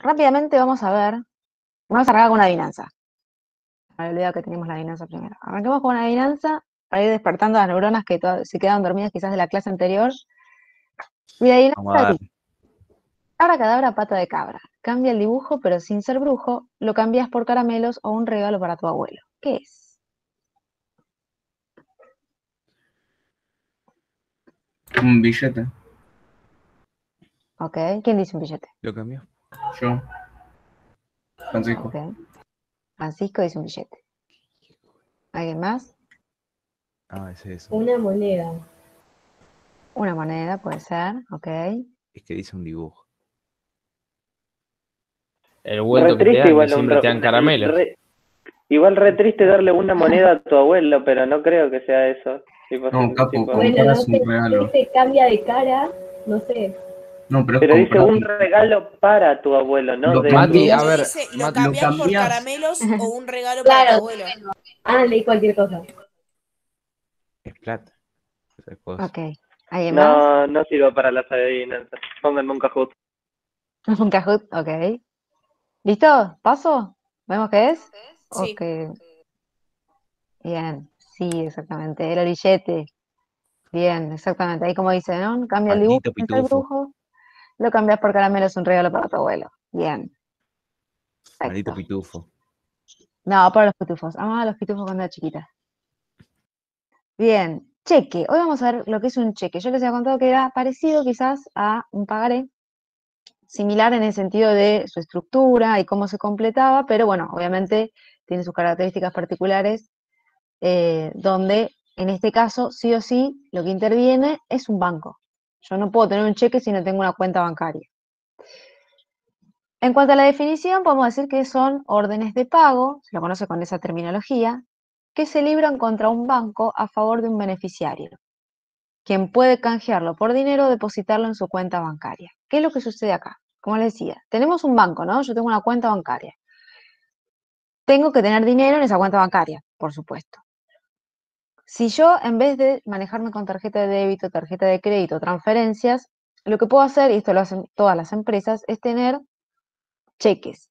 rápidamente vamos a arrancar con una adivinanza. Me había olvidado que teníamos la adivinanza primero. Arranquemos con una adivinanza para ir despertando las neuronas que se quedaron dormidas quizás de la clase anterior. Y la Vamos a adivinanza dar. dice: Abracadabra, pata de cabra. Cambia el dibujo, pero sin ser brujo. Lo cambias por caramelos o un regalo para tu abuelo. ¿Qué es? Un billete. Ok. ¿Quién dice un billete? ¿Lo cambió? Yo. Francisco. Ok. Francisco dice un billete. ¿Alguien más? Ah, ese es eso. Una moneda. Una moneda, puede ser. Ok. Es que dice un dibujo. El vuelto Re que te triste dan, que igual, siempre te dan caramelos. igual re triste darle una moneda a tu abuelo, pero no creo que sea eso. Tipo, No, capo, tipo- como- Bueno, no Compras un sé, regalo. se cambia de cara, no sé. No, pero es Pero dice comprar. un regalo para tu abuelo, no Lo de Mati, tu... a ver, Dice, lo Mati, cambiás por cambiás. caramelos o un regalo para tu Claro. abuelo. Ah, leí cualquier cosa. es plata. Esa cosa. Ok. ¿Alguien más? No sirvo para las adivinanzas. Pónganme un Kahoot. Un Kahoot. Ok. ¿Listo? ¿Paso? ¿Vemos qué es? Sí. Ok. Bien. Sí, exactamente. Era el billete. Bien, exactamente. Ahí como dice, ¿no? Cambia el dibujo Maldito sin ser pitufo. brujo. Lo cambias por caramelos, un regalo para tu abuelo. Bien. Maldito Perfecto. pitufo. No, para los pitufos. Amaba a los pitufos cuando era chiquita. Bien. Cheque. Hoy vamos a ver lo que es un cheque. Yo les había contado que era parecido quizás a un pagaré, similar en el sentido de su estructura y cómo se completaba, pero bueno, obviamente tiene sus características particulares, donde en este caso, sí o sí, lo que interviene es un banco. Yo no puedo tener un cheque si no tengo una cuenta bancaria. En cuanto a la definición, podemos decir que son órdenes de pago, se lo conoce con esa terminología, que se libran contra un banco a favor de un beneficiario, quien puede canjearlo por dinero o depositarlo en su cuenta bancaria. ¿Qué es lo que sucede acá? Como les decía, tenemos un banco, ¿no? Yo tengo una cuenta bancaria. Tengo que tener dinero en esa cuenta bancaria, por supuesto. Si yo, en vez de manejarme con tarjeta de débito, tarjeta de crédito, transferencias, lo que puedo hacer, y esto lo hacen todas las empresas, es tener cheques.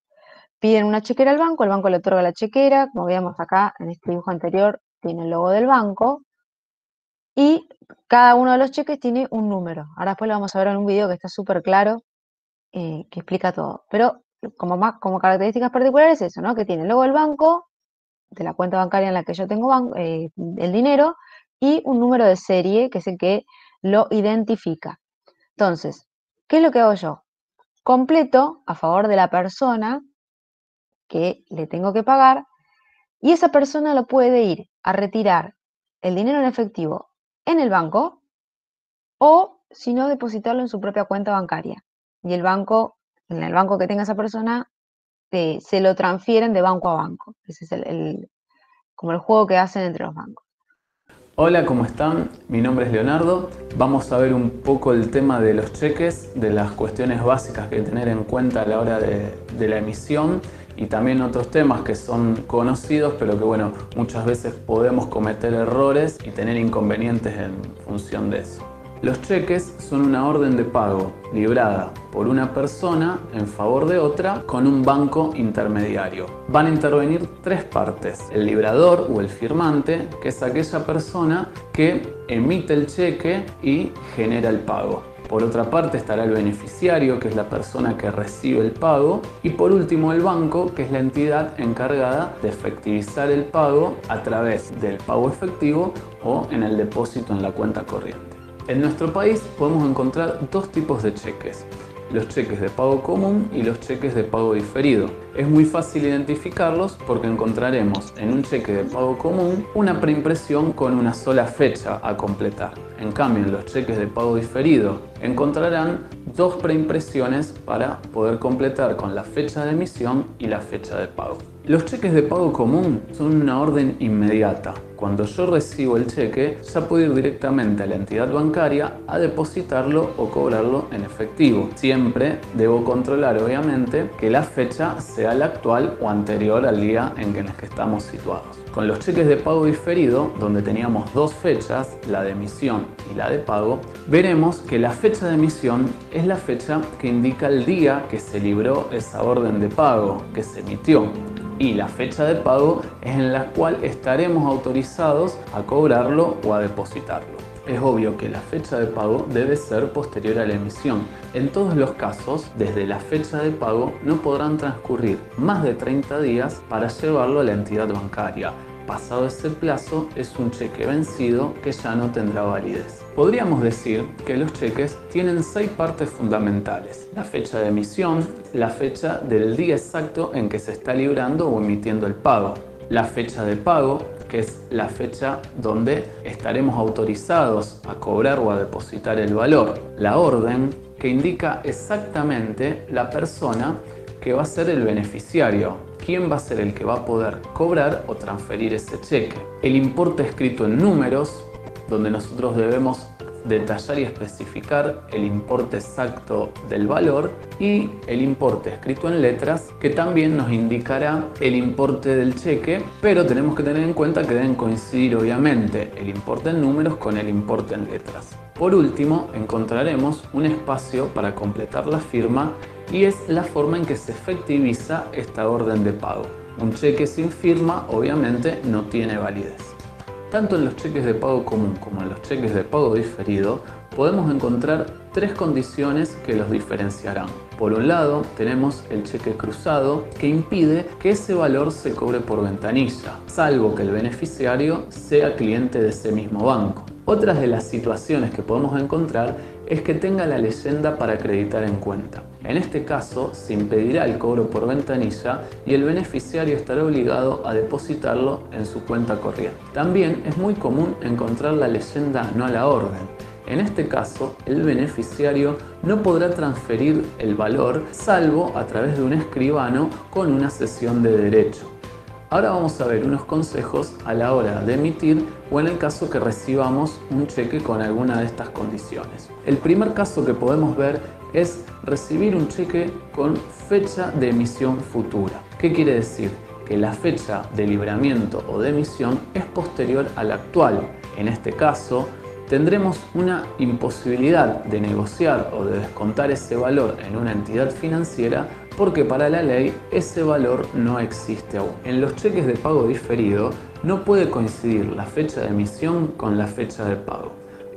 Piden una chequera al banco, el banco le otorga la chequera, como veíamos acá en este dibujo anterior, tiene el logo del banco, y cada uno de los cheques tiene un número. Ahora después lo vamos a ver en un video que está súper claro, que explica todo. Pero como características particulares eso, ¿no? Que tiene el logo del banco, de la cuenta bancaria en la que yo tengo el dinero, y un número de serie, que es el que lo identifica. Entonces, ¿qué es lo que hago yo? Completo a favor de la persona que le tengo que pagar, y esa persona lo puede ir a retirar el dinero en efectivo en el banco, o si no, depositarlo en su propia cuenta bancaria. Y el banco, en el banco que tenga esa persona, se lo transfieren de banco a banco. Ese es como el juego que hacen entre los bancos. Hola, ¿cómo están? Mi nombre es Leonardo. Vamos a ver un poco el tema de los cheques, de las cuestiones básicas que hay que tener en cuenta a la hora de la emisión y también otros temas que son conocidos, pero que bueno, muchas veces podemos cometer errores y tener inconvenientes en función de eso. Los cheques son una orden de pago librada por una persona en favor de otra con un banco intermediario. Van a intervenir tres partes: el librador o el firmante, que es aquella persona que emite el cheque y genera el pago. Por otra parte estará el beneficiario, que es la persona que recibe el pago, y por último el banco, que es la entidad encargada de efectivizar el pago a través del pago efectivo o en el depósito en la cuenta corriente. En nuestro país podemos encontrar dos tipos de cheques: los cheques de pago común y los cheques de pago diferido. Es muy fácil identificarlos porque encontraremos en un cheque de pago común una preimpresión con una sola fecha a completar. En cambio, en los cheques de pago diferido encontrarán dos preimpresiones para poder completar con la fecha de emisión y la fecha de pago. Los cheques de pago común son una orden inmediata. Cuando yo recibo el cheque, ya puedo ir directamente a la entidad bancaria a depositarlo o cobrarlo en efectivo. Siempre debo controlar, obviamente, que la fecha sea la actual o anterior al día en el que estamos situados. Con los cheques de pago diferido, donde teníamos dos fechas, la de emisión y la de pago, veremos que la fecha de emisión es la fecha que indica el día que se libró esa orden de pago, que se emitió. Y la fecha de pago es en la cual estaremos autorizados a cobrarlo o a depositarlo. Es obvio que la fecha de pago debe ser posterior a la emisión. En todos los casos, desde la fecha de pago no podrán transcurrir más de 30 días para llevarlo a la entidad bancaria. Pasado ese plazo, es un cheque vencido que ya no tendrá validez. Podríamos decir que los cheques tienen 6 partes fundamentales: la fecha de emisión, la fecha del día exacto en que se está librando o emitiendo el pago, la fecha de pago, que es la fecha donde estaremos autorizados a cobrar o a depositar el valor, la orden, que indica exactamente la persona que va a ser el beneficiario, quién va a ser el que va a poder cobrar o transferir ese cheque, el importe escrito en números, donde nosotros debemos detallar y especificar el importe exacto del valor, y el importe escrito en letras, que también nos indicará el importe del cheque, pero tenemos que tener en cuenta que deben coincidir obviamente el importe en números con el importe en letras. Por último, encontraremos un espacio para completar la firma, y es la forma en que se efectiviza esta orden de pago. Un cheque sin firma obviamente no tiene validez. Tanto en los cheques de pago común como en los cheques de pago diferido podemos encontrar 3 condiciones que los diferenciarán. Por un lado, tenemos el cheque cruzado, que impide que ese valor se cobre por ventanilla, salvo que el beneficiario sea cliente de ese mismo banco. Otras de las situaciones que podemos encontrar es que tenga la leyenda para acreditar en cuenta. En este caso, se impedirá el cobro por ventanilla y el beneficiario estará obligado a depositarlo en su cuenta corriente. También es muy común encontrar la leyenda no a la orden. En este caso, el beneficiario no podrá transferir el valor salvo a través de un escribano con una cesión de derecho. Ahora vamos a ver unos consejos a la hora de emitir o en el caso que recibamos un cheque con alguna de estas condiciones. El primer caso que podemos ver es recibir un cheque con fecha de emisión futura. ¿Qué quiere decir? Que la fecha de libramiento o de emisión es posterior a la actual. En este caso, tendremos una imposibilidad de negociar o de descontar ese valor en una entidad financiera porque para la ley ese valor no existe aún. En los cheques de pago diferido no puede coincidir la fecha de emisión con la fecha de pago.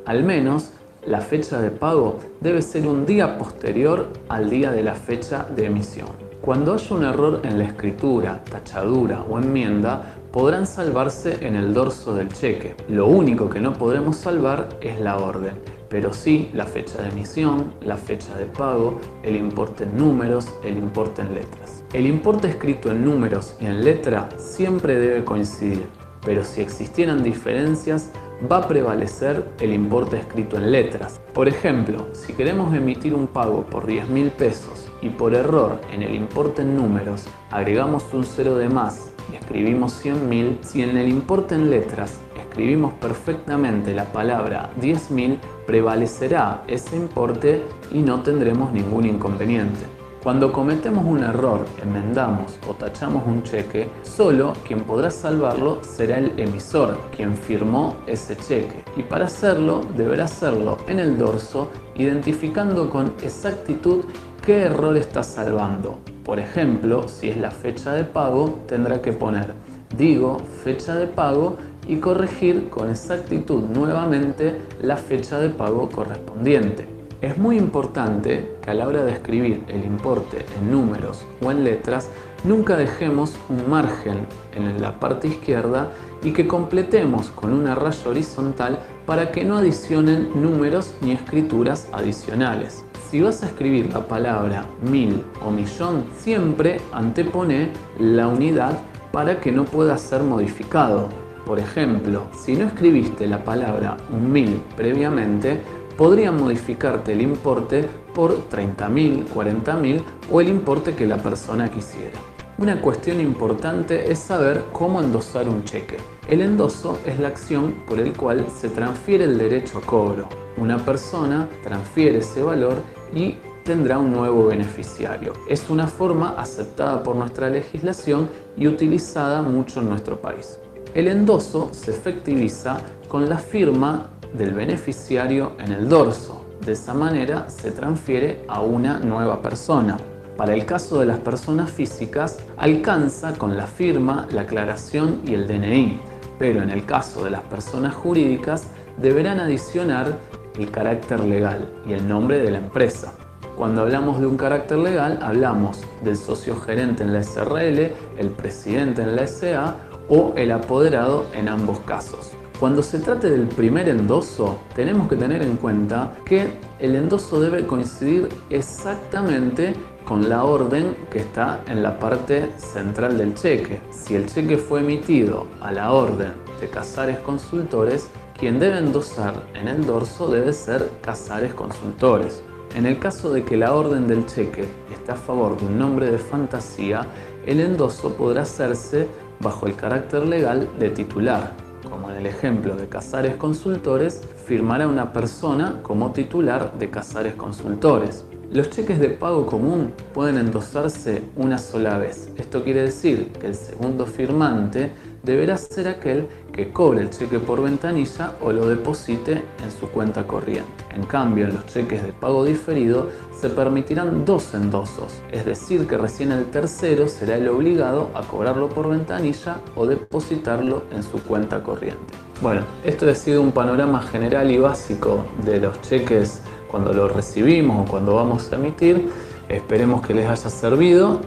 Al menos la fecha de pago debe ser un día posterior al día de la fecha de emisión. Cuando haya un error en la escritura, tachadura o enmienda, podrán salvarse en el dorso del cheque. Lo único que no podremos salvar es la orden, pero sí la fecha de emisión, la fecha de pago, el importe en números, el importe en letras. El importe escrito en números y en letra siempre debe coincidir, pero si existieran diferencias, va a prevalecer el importe escrito en letras. Por ejemplo, si queremos emitir un pago por 10.000 pesos y por error en el importe en números agregamos un 0 de más y escribimos 100.000, si en el importe en letras escribimos perfectamente la palabra 10.000, prevalecerá ese importe y no tendremos ningún inconveniente. Cuando cometemos un error, enmendamos o tachamos un cheque, solo quien podrá salvarlo será el emisor, quien firmó ese cheque. Y para hacerlo, deberá hacerlo en el dorso, identificando con exactitud qué error está salvando. Por ejemplo, si es la fecha de pago, tendrá que poner digo fecha de pago y corregir con exactitud nuevamente la fecha de pago correspondiente. Es muy importante que a la hora de escribir el importe en números o en letras, nunca dejemos un margen en la parte izquierda y que completemos con una raya horizontal para que no adicionen números ni escrituras adicionales. Si vas a escribir la palabra 1000 o millón, siempre antepone la unidad para que no pueda ser modificado. Por ejemplo, si no escribiste la palabra 1000 previamente, podrían modificarte el importe por 30.000, 40.000 o el importe que la persona quisiera. Una cuestión importante es saber cómo endosar un cheque. El endoso es la acción por el cual se transfiere el derecho a cobro. Una persona transfiere ese valor y tendrá un nuevo beneficiario. Es una forma aceptada por nuestra legislación y utilizada mucho en nuestro país. El endoso se efectiviza con la firma del beneficiario en el dorso. De esa manera se transfiere a una nueva persona. Para el caso de las personas físicas, alcanza con la firma, la aclaración y el DNI, pero en el caso de las personas jurídicas deberán adicionar el carácter legal y el nombre de la empresa. Cuando hablamos de un carácter legal, hablamos del socio gerente en la SRL, el presidente en la SA o el apoderado en ambos casos. Cuando se trate del primer endoso, tenemos que tener en cuenta que el endoso debe coincidir exactamente con la orden que está en la parte central del cheque. Si el cheque fue emitido a la orden de Casares Consultores, quien debe endosar en el dorso debe ser Casares Consultores. En el caso de que la orden del cheque esté a favor de un nombre de fantasía, el endoso podrá hacerse bajo el carácter legal de titular. Como en el ejemplo de Casares Consultores, firmará una persona como titular de Casares Consultores. Los cheques de pago común pueden endosarse una sola vez. Esto quiere decir que el segundo firmante deberá ser aquel que cobre el cheque por ventanilla o lo deposite en su cuenta corriente. En cambio, en los cheques de pago diferido se permitirán dos endosos, es decir que recién el tercero será el obligado a cobrarlo por ventanilla o depositarlo en su cuenta corriente. Bueno, esto ha sido un panorama general y básico de los cheques cuando los recibimos o cuando vamos a emitir. Esperemos que les haya servido.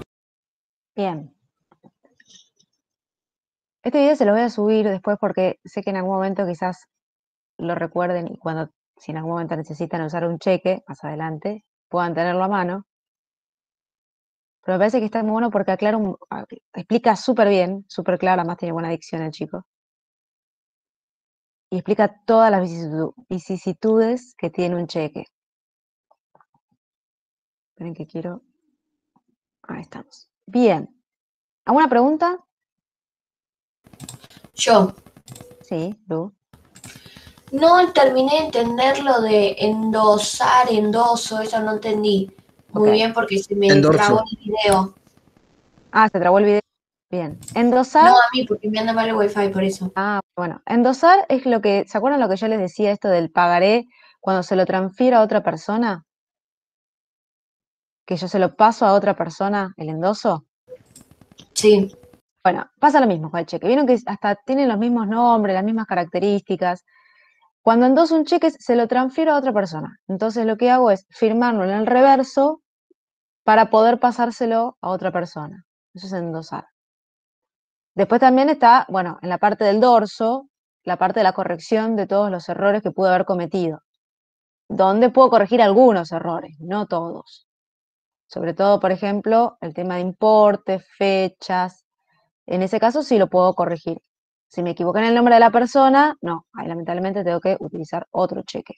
Bien. Este video se lo voy a subir después porque sé que en algún momento quizás lo recuerden y si en algún momento necesitan usar un cheque, más adelante, puedan tenerlo a mano. Pero me parece que está muy bueno porque explica súper bien, súper claro, además tiene buena dicción el chico. Y explica todas las vicisitudes que tiene un cheque. Esperen que quiero... Ahí estamos. Bien. ¿Alguna pregunta? Yo Sí, Lu. no terminé de entender lo de endosar, endoso, eso no entendí muy Ok. bien porque se me Endorso. trabó el video. Ah, se trabó el video. Bien. No Endosar. a mí, porque me anda mal el wifi, por eso. Ah, bueno. Endosar es lo que, ¿se acuerdan lo que yo les decía esto del pagaré cuando se lo transfiero a otra persona? Que yo se lo paso a otra persona, el endoso. Sí, Bueno, pasa lo mismo con el cheque. Vieron que hasta tienen los mismos nombres, las mismas características. Cuando endoso un cheque, se lo transfiero a otra persona. Entonces lo que hago es firmarlo en el reverso para poder pasárselo a otra persona. Eso es endosar. Después también está, bueno, en la parte del dorso, la parte de la corrección de todos los errores que pude haber cometido. Donde puedo corregir algunos errores, no todos. Sobre todo, por ejemplo, el tema de importes, fechas. En ese caso sí lo puedo corregir. Si me equivoqué en el nombre de la persona, no, ahí lamentablemente tengo que utilizar otro cheque.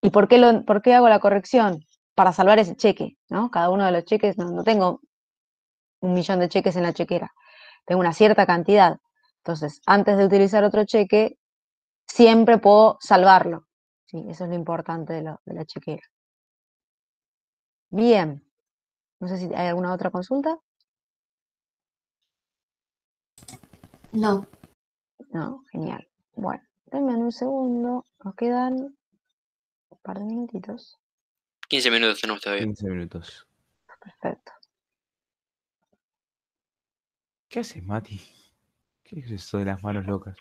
¿Y por qué hago la corrección? Para salvar ese cheque, ¿no? Cada uno de los cheques, no tengo 1.000.000 de cheques en la chequera, tengo una cierta cantidad. Entonces, antes de utilizar otro cheque, siempre puedo salvarlo. Sí, eso es lo importante de la chequera. Bien. No sé si hay alguna otra consulta. no. No, genial. Bueno, denme un segundo. Nos quedan un par de minutitos. 15 minutos tenemos todavía. 15 minutos. Perfecto. ¿Qué haces, Mati? ¿Qué es eso de las manos locas?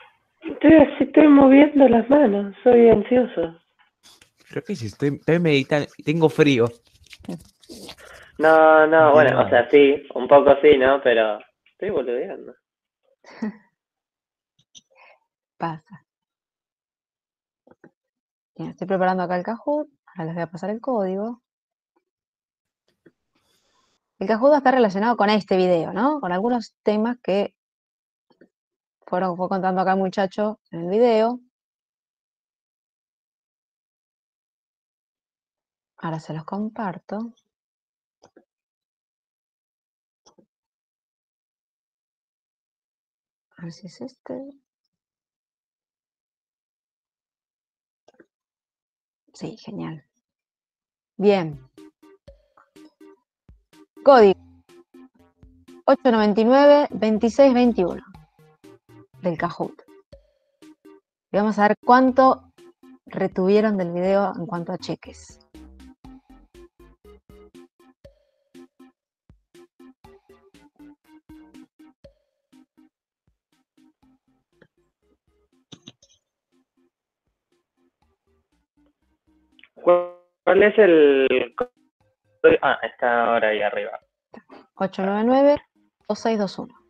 Estoy moviendo las manos, soy ansioso. ¿Pero qué es eso? Estoy meditando. Tengo frío. No, No bueno, entiendo o sea, nada. sí, un poco sí, ¿no? Pero estoy boludeando. Pasa. Bien, estoy preparando acá el Kahoot. Ahora les voy a pasar el código. El Kahoot está relacionado con este video, ¿no? Con algunos temas que fue contando acá el muchacho en el video. Ahora se los comparto. A ver si es este. Sí, genial. Bien. Código 899-2621 del Kahoot. Y vamos a ver cuánto retuvieron del video en cuanto a cheques. ¿Cuál es el...? Ah, está ahora ahí arriba. 899-2621.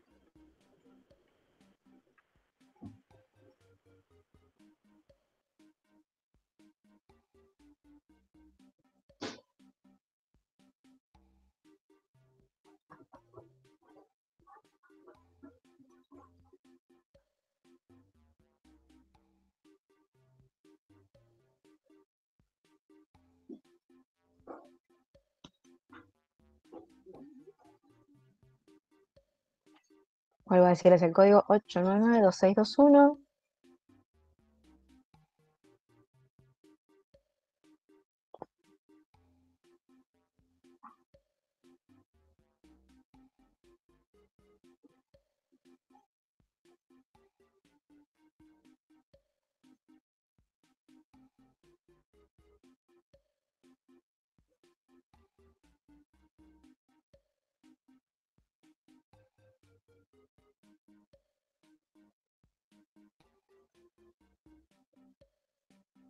Vuelvo a decirles el código 899-2621.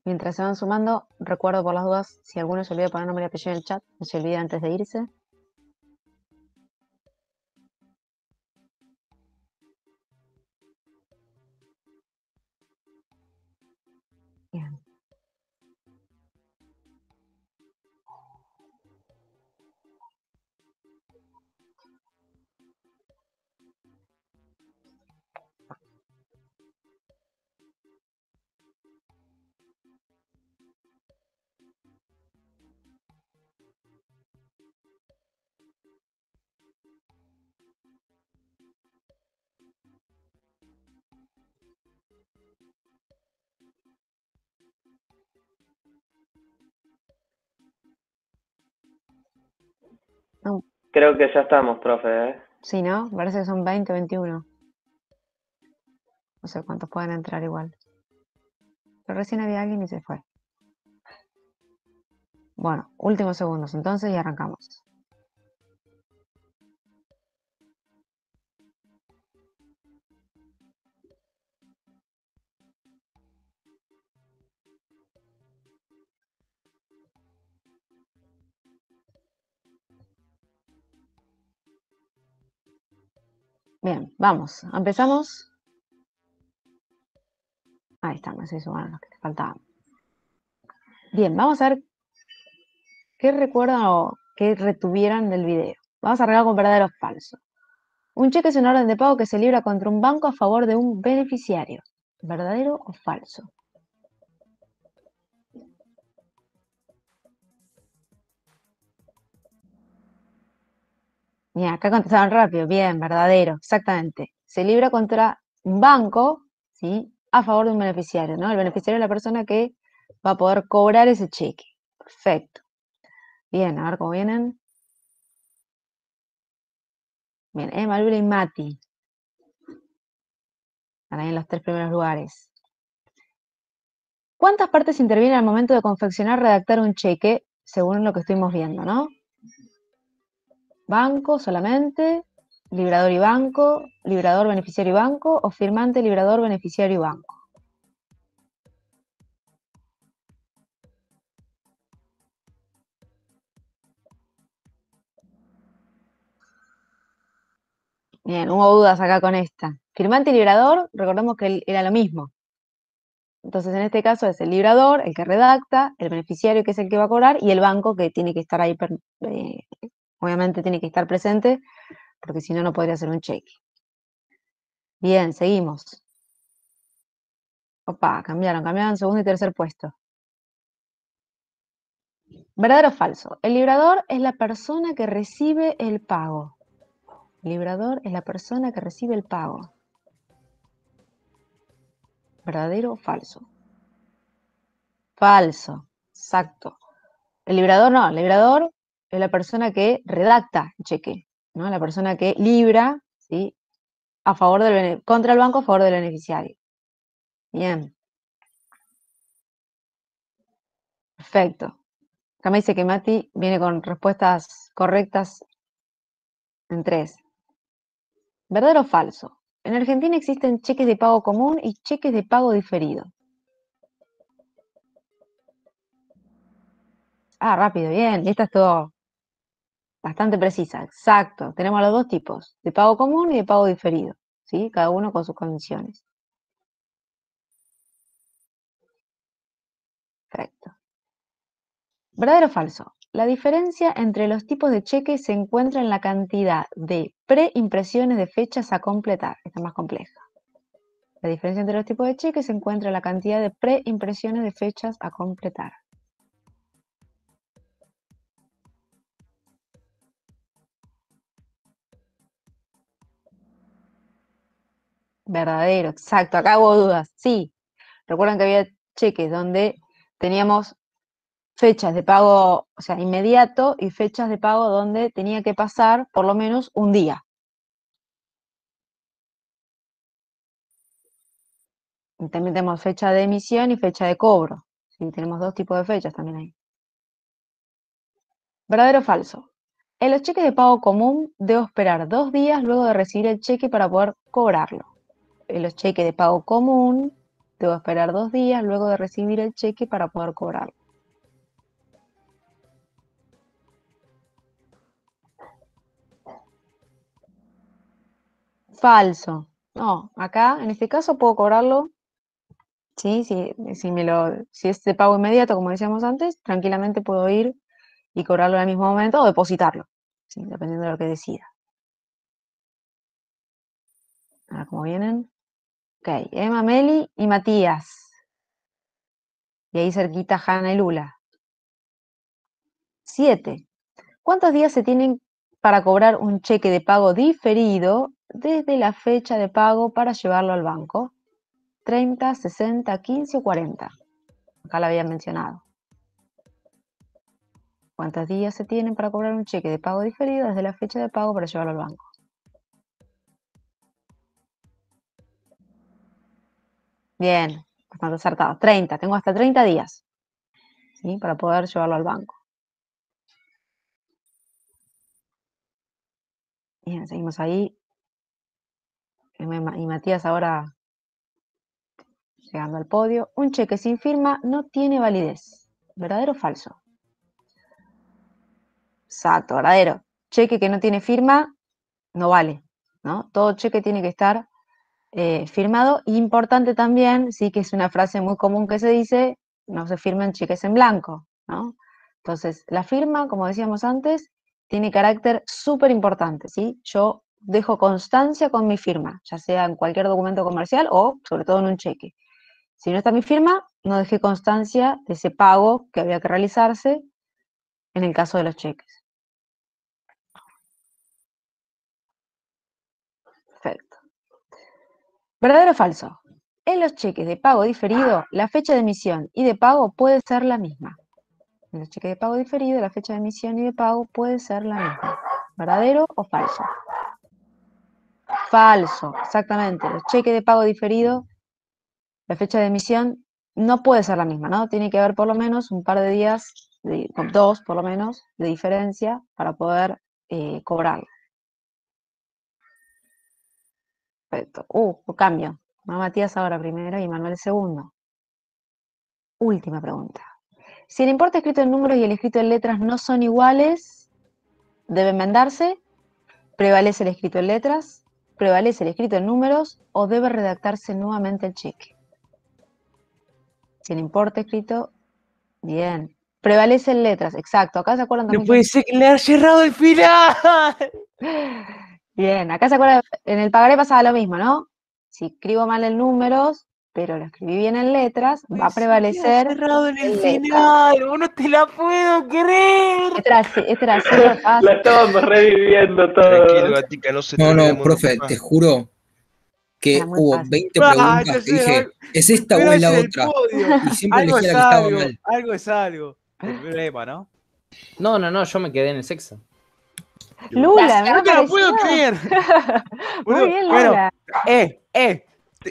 Mientras se van sumando, recuerdo por las dudas, si alguno se olvida de poner nombre y apellido en el chat, no se olvide antes de irse. Bien. No, Creo que ya estamos, profe. sí, ¿no? Parece que son 20, 21. No sé cuántos pueden entrar igual. Pero recién había alguien y se fue. Bueno, últimos segundos entonces y arrancamos. Bien, vamos. Empezamos. Ahí estamos, se sumaron los que te faltaban. Bien, vamos a ver qué recuerdan o qué retuvieran del video. Vamos a arrancar con verdadero o falso. Un cheque es una orden de pago que se libra contra un banco a favor de un beneficiario. ¿Verdadero o falso? Mira, acá contestaron rápido. Bien, verdadero, exactamente. Se libra contra un banco, ¿sí? A favor de un beneficiario, ¿no? El beneficiario es la persona que va a poder cobrar ese cheque. Perfecto. Bien, a ver cómo vienen. Bien, Emma, Lula y Mati. Están ahí en los 3 primeros lugares. ¿Cuántas partes intervienen al momento de confeccionar, redactar un cheque? Según lo que estuvimos viendo, ¿no? Banco solamente, librador y banco, librador, beneficiario y banco, o firmante, librador, beneficiario y banco. Bien, hubo dudas acá con esta. Firmante y librador, recordemos que era lo mismo. Entonces, en este caso es el librador, el que redacta, el beneficiario, que es el que va a cobrar, y el banco, que tiene que estar ahí, obviamente tiene que estar presente, porque si no, no podría ser un cheque. Bien, seguimos. Opa, cambiaron segundo y tercer puesto. ¿Verdadero o falso? El librador es la persona que recibe el pago. El librador es la persona que recibe el pago. ¿Verdadero o falso? Falso, exacto. El librador no, el librador es la persona que redacta el cheque, ¿no? La persona que libra, ¿sí? A favor contra el banco a favor del beneficiario. Bien. Perfecto. Acá me dice que Mati viene con respuestas correctas en 3. ¿Verdadero o falso? En Argentina existen cheques de pago común y cheques de pago diferido. Ah, rápido, bien. Esta es todo bastante precisa. Exacto. Tenemos los dos tipos, de pago común y de pago diferido, ¿sí? Cada uno con sus condiciones. Perfecto. ¿Verdadero o falso? La diferencia entre los tipos de cheques se encuentra en la cantidad de preimpresiones de fechas a completar. Esta es más compleja. La diferencia entre los tipos de cheques se encuentra en la cantidad de preimpresiones de fechas a completar. Verdadero, exacto. Acá hubo dudas. Sí. Recuerdan que había cheques donde teníamos fechas de pago, o sea, inmediato, y fechas de pago donde tenía que pasar por lo menos un día. Y también tenemos fecha de emisión y fecha de cobro. ¿Sí? Tenemos dos tipos de fechas también ahí. ¿Verdadero o falso? En los cheques de pago común debo esperar 2 días luego de recibir el cheque para poder cobrarlo. En los cheques de pago común debo esperar 2 días luego de recibir el cheque para poder cobrarlo. Falso. No, acá en este caso puedo cobrarlo. Sí, si es de pago inmediato, como decíamos antes, tranquilamente puedo ir y cobrarlo en el mismo momento o depositarlo, ¿sí? Dependiendo de lo que decida. Ahora, ¿cómo vienen? Ok, Emma, Meli y Matías. Y ahí cerquita Hanna y Lula. 7. ¿Cuántos días se tienen para cobrar un cheque de pago diferido desde la fecha de pago para llevarlo al banco? 30, 60, 15 o 40. Acá la habían mencionado. ¿Cuántos días se tienen para cobrar un cheque de pago diferido desde la fecha de pago para llevarlo al banco? Bien, bastante acertado. 30, tengo hasta 30 días, ¿sí? Para poder llevarlo al banco. Bien, seguimos ahí. Y Matías ahora llegando al podio. Un cheque sin firma no tiene validez. ¿Verdadero o falso? Exacto, verdadero. Cheque que no tiene firma no vale, ¿no? Todo cheque tiene que estar firmado. Importante también, sí, que es una frase muy común que se dice, no se firman cheques en blanco, ¿no? Entonces, la firma, como decíamos antes, tiene carácter súper importante, ¿sí? Yo dejo constancia con mi firma, ya sea en cualquier documento comercial o sobre todo en un cheque. Si no está mi firma, no dejé constancia de ese pago que había que realizarse en el caso de los cheques. Perfecto. ¿Verdadero o falso? En los cheques de pago diferido, la fecha de emisión y de pago puede ser la misma. En los cheques de pago diferido, la fecha de emisión y de pago puede ser la misma. ¿Verdadero o falso? Falso, exactamente. Los cheques de pago diferido, la fecha de emisión no puede ser la misma, ¿no? Tiene que haber por lo menos un par de días, 2 por lo menos, de diferencia para poder cobrarlo. Perfecto. Cambio. Matías ahora primero y Manuel segundo. Última pregunta. Si el importe escrito en números y el escrito en letras no son iguales, debe enmendarse, prevalece el escrito en letras, prevalece el escrito en números o debe redactarse nuevamente el cheque. Si el importe escrito, bien, prevalece en letras, exacto. Acá se acuerdan también. No puede ser que le haya cerrado el final. Bien, acá se acuerdan, en el pagaré pasaba lo mismo, ¿no? Si escribo mal en números, pero lo escribí bien en letras, va a prevalecer. Cerrado en el final, vos no te la puedo creer. Esta era súper fácil. La estábamos reviviendo todo. Tranquilo, Gatica, no se te No, olvidemos profe, más. te juro que Era muy hubo fácil. 20 Ah, preguntas que entonces, dije, ¿es esta o primera es vez la en el otra? podio. Y siempre Algo elegía es la que estaba algo, mal. algo es algo. El primer EMA, ¿no? No, yo me quedé en el sexo. Lula, me No te lo pareció. puedo creer. Muy Boludo, bien, bueno, Lula.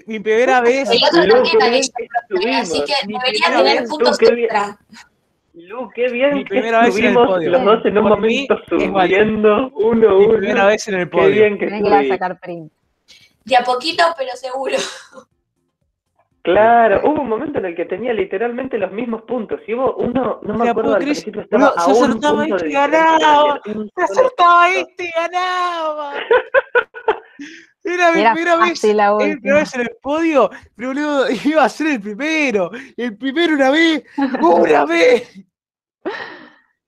mi primera vez. El otro Lu, también qué la bien leyó, que ya así subimos. que Mi debería primera tener vez. puntos Qué bien. extra. Lu, qué bien Mi que primera vez en el estuvimos podio. los dos en un Por mí momento es válido. subiendo uno a Mi uno. primera vez en el Qué podio. bien que Tenés que ir a subí. sacar print. De a poquito, pero seguro. Claro, hubo un momento en el que tenía literalmente los mismos puntos. Y hubo uno, no me Ya acuerdo, puedo al creer. principio estaba Boludo, a se un acertaba punto de este y diferencia. ganaba. Y un Se solo acertaba punto. este y ganaba. Era mi Era primera vez, fácil la era mi primera última. vez en el podio, pero boludo, iba a ser el primero. El primero una vez.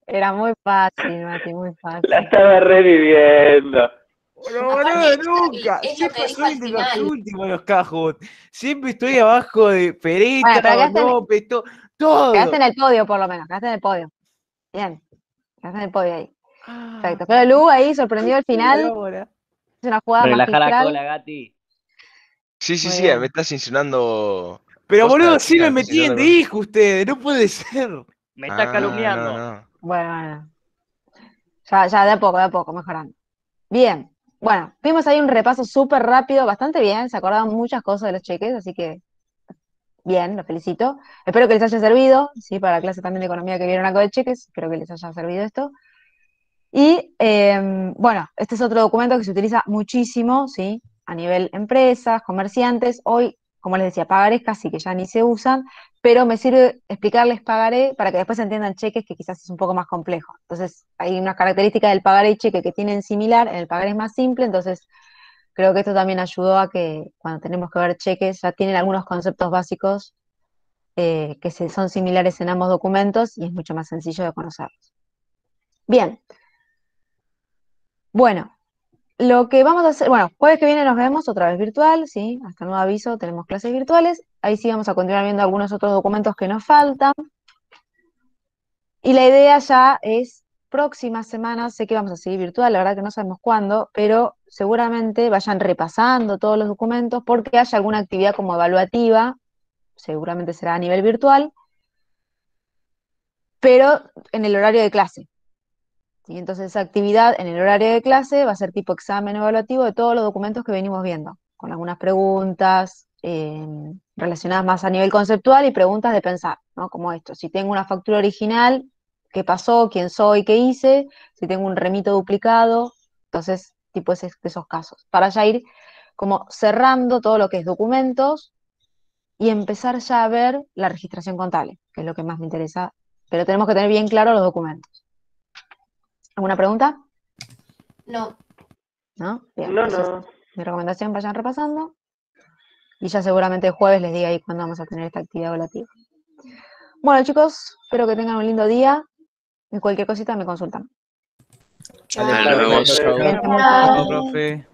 Era muy fácil, Mati, muy fácil. La estaba reviviendo. Pero Aparte, boludo, es nunca. lo que Siempre dijo soy al de los final. últimos los cajos. Siempre estoy abajo de Bueno, Peretta, pero López, todo. quedaste en el podio por lo menos, quedaste en el podio. Bien, quedaste en el podio ahí. Ah, Perfecto. Pero Lu ahí sorprendió al final, ahora. es una jugada Relajar la magistral. cola, Gati. Sí, Muy me bien. estás insinuando. Pero Posta, boludo, sí chica, me me estás metían de insinuando hijo ustedes, no puede ser. Me está No, calumniando. no. Bueno. Ya de a poco, mejorando. Bien. Bueno, vimos ahí un repaso súper rápido, bastante bien, se acordaban muchas cosas de los cheques, así que bien, los felicito. Espero que les haya servido, sí, para la clase también de economía que vieron algo de cheques, espero que les haya servido esto. Y bueno, este es otro documento que se utiliza muchísimo, ¿sí? A nivel empresas, comerciantes. Hoy, como les decía, pagarés casi que ya ni se usan, pero me sirve explicarles pagaré para que después entiendan cheques, que quizás es un poco más complejo. Entonces, hay unas características del pagaré y cheque que tienen similar, en el pagaré es más simple, entonces creo que esto también ayudó a que cuando tenemos que ver cheques ya tienen algunos conceptos básicos son similares en ambos documentos y es mucho más sencillo de conocerlos. Bien. Bueno, lo que vamos a hacer, bueno, jueves que viene nos vemos otra vez virtual, ¿sí? Hasta nuevo aviso, tenemos clases virtuales. Ahí sí vamos a continuar viendo algunos otros documentos que nos faltan. Y la idea ya es, próxima semana, sé que vamos a seguir virtual, la verdad que no sabemos cuándo, pero seguramente vayan repasando todos los documentos porque haya alguna actividad como evaluativa, seguramente será a nivel virtual, pero en el horario de clase. ¿Sí? Entonces esa actividad en el horario de clase va a ser tipo examen evaluativo de todos los documentos que venimos viendo, con algunas preguntas relacionadas más a nivel conceptual y preguntas de pensar, ¿no? Como esto, si tengo una factura original, ¿qué pasó? ¿Quién soy? ¿Qué hice? Si tengo un remito duplicado, entonces tipo esos casos, para ya ir como cerrando todo lo que es documentos y empezar ya a ver la registración contable, que es lo que más me interesa, pero tenemos que tener bien claro los documentos. ¿Alguna pregunta? No. ¿No? Bien, No, entonces no. mi recomendación, vayan repasando y ya seguramente el jueves les diga ahí cuándo vamos a tener esta actividad evaluativa. Bueno, chicos, espero que tengan un lindo día y cualquier cosita me consultan. Dale, nos vemos. Cuídense mucho. Chao, profe.